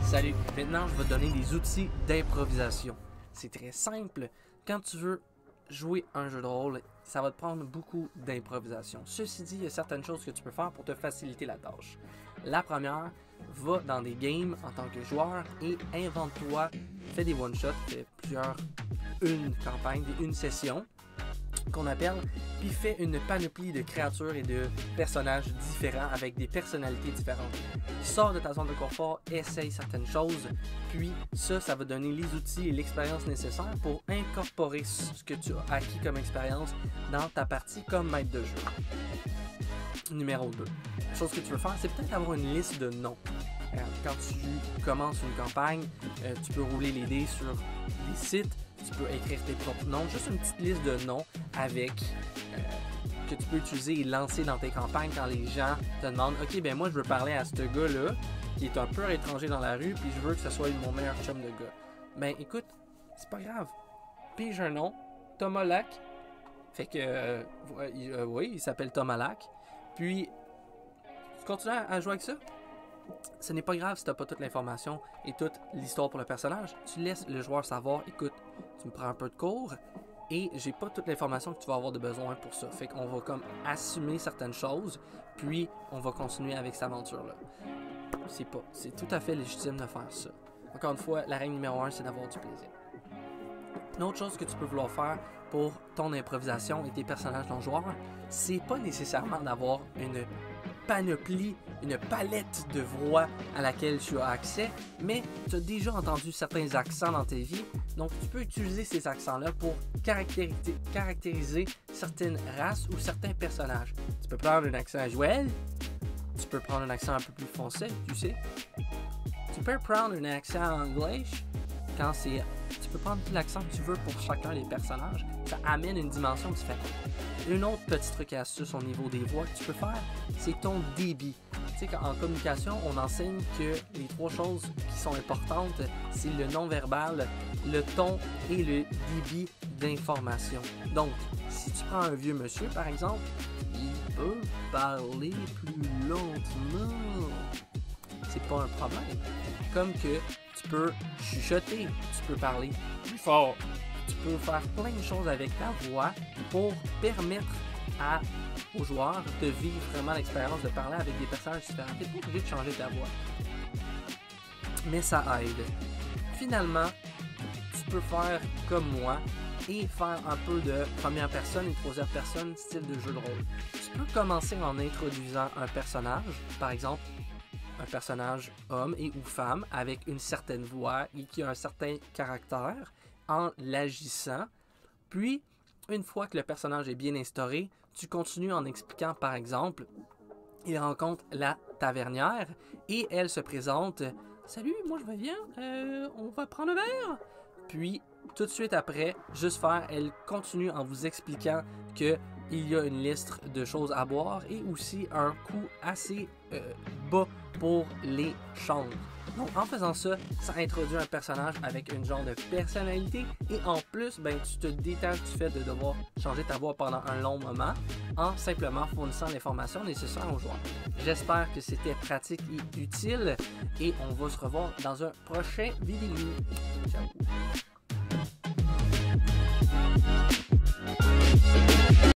Salut, maintenant je vais te donner des outils d'improvisation. C'est très simple. Quand tu veux jouer un jeu de rôle, ça va te prendre beaucoup d'improvisation. Ceci dit, il y a certaines choses que tu peux faire pour te faciliter la tâche. La première, va dans des games en tant que joueur et invente-toi, fais des one-shots, fais une campagne, une session qu'on appelle, puis fais une panoplie de créatures et de personnages différents avec des personnalités différentes. Sors de ta zone de confort, essaye certaines choses, puis ça va donner les outils et l'expérience nécessaires pour incorporer ce que tu as acquis comme expérience dans ta partie comme maître de jeu. Numéro 2. La chose que tu veux faire, c'est peut-être avoir une liste de noms. Quand tu commences une campagne, tu peux rouler les dés sur des sites, tu peux écrire tes propres noms, juste une petite liste de noms avec que tu peux utiliser et lancer dans tes campagnes quand les gens te demandent « Ok, ben moi je veux parler à ce gars-là qui est un peu étranger dans la rue, puis je veux que ce soit mon meilleur chum de gars. » Ben écoute, c'est pas grave. Pige un nom, Thomas Lac. Fait que, oui, il s'appelle Thomas Lac. Puis, tu continues à jouer avec ça. Ce n'est pas grave si tu n'as pas toute l'information et toute l'histoire pour le personnage. Tu laisses le joueur savoir, écoute, tu me prends un peu de cours et j'ai pas toute l'information que tu vas avoir de besoin pour ça. Fait qu'on va comme assumer certaines choses, puis on va continuer avec cette aventure-là. C'est tout à fait légitime de faire ça. Encore une fois, la règle numéro 1, c'est d'avoir du plaisir. Une autre chose que tu peux vouloir faire pour ton improvisation et tes personnages non joueurs, c'est pas nécessairement d'avoir une panoplie, une palette de voix à laquelle tu as accès, mais tu as déjà entendu certains accents dans ta vie, donc tu peux utiliser ces accents-là pour caractériser certaines races ou certains personnages. Tu peux prendre un accent à Joël, tu peux prendre un accent un peu plus foncé, tu sais. Tu peux prendre un accent anglais quand c'est... Tu peux prendre l'accent que tu veux pour chacun des personnages. Ça amène une dimension différente. Une autre petit truc et astuce au niveau des voix que tu peux faire, c'est ton débit. Tu sais qu'en communication, on enseigne que les trois choses qui sont importantes, c'est le non-verbal, le ton et le débit d'information. Donc, si tu prends un vieux monsieur, par exemple, il peut parler plus lentement. C'est pas un problème. Comme que tu peux chuchoter, tu peux parler plus fort. Tu peux faire plein de choses avec ta voix pour permettre aux joueurs de vivre vraiment l'expérience de parler avec des personnages différents. Tu n'es pas obligé de changer ta voix. Mais ça aide. Finalement, tu peux faire comme moi et faire un peu de première personne et troisième personne style de jeu de rôle. Tu peux commencer en introduisant un personnage, par exemple un personnage homme et ou femme avec une certaine voix et qui a un certain caractère en l'agissant. Puis, une fois que le personnage est bien instauré, tu continues en expliquant, par exemple, il rencontre la tavernière et elle se présente « Salut, moi je vais bien, on va prendre un verre? » Puis, tout de suite après, elle continue en vous expliquant que il y a une liste de choses à boire et aussi un coût assez bas pour les chambres. Donc en faisant ça, ça introduit un personnage avec une genre de personnalité et en plus, tu te détaches du fait de devoir changer ta voix pendant un long moment en simplement fournissant l'information nécessaire aux joueurs. J'espère que c'était pratique et utile et on va se revoir dans un prochain vidéo. Ciao!